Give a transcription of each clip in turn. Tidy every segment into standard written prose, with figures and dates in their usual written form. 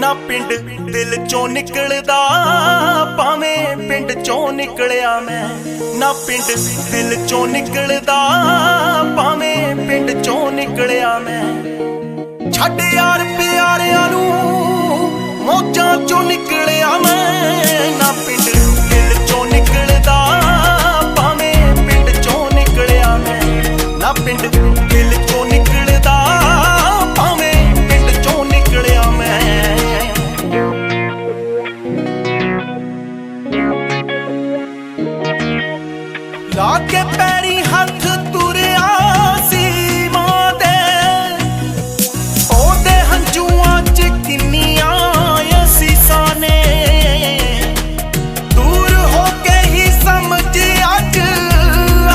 ना पिंड दिल चों निकलदा भावें पिंड चों निकलिया मैं ना पिंड दिल चों निकलदा भावें पिंड चों निकलिया मैं छड्ड यार प्यारियां नूं मौजां चों निकलिया मैं ना पिंड दिल चों निकलदा भावें पिंड चों निकलिया मैं ना पिंड दिल चों निकलदा भावें पिंड चों निकलिया मैं लाके पैरी हथ तुरिया सी मां दे ओदे हंझूआं च किन्नियां असीसां ने दूर हो के ही समझ अज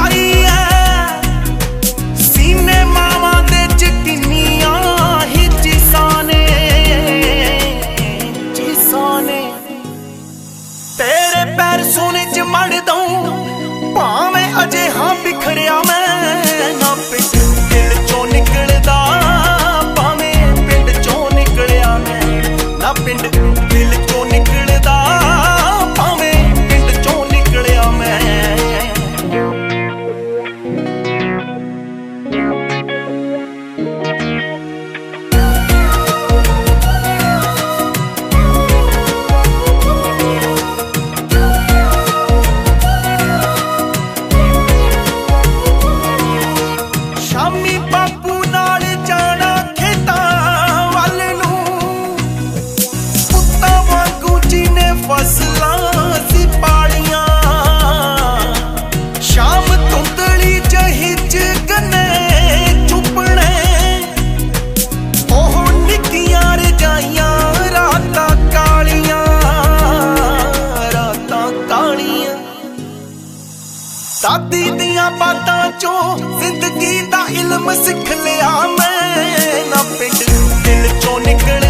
आई है सीने मावां दे च किन्नियां ही चीसां ने तेरे पैर सोने च मड़ दूं भावें अजे हाँ बिखरिया मैं ना पिंड दिल चों निकलदा भावें पिंड चों निकलिया मैं ना पिंड दिल चों निकलदा भावें पिंड चों निकलिया मैं शामी बापू नाल जाना खेतां वल नूं पुत्तां वांगू जिने फसलां सी पालियां शाम धुंदली जहिज गन्ने चुपणे ओह निक्कियां रजाइयां रातां कालियां दादी दियां बातां चों जिंदगी दा इल्म सिख लिया मैं ना पिंड दिल चों निकल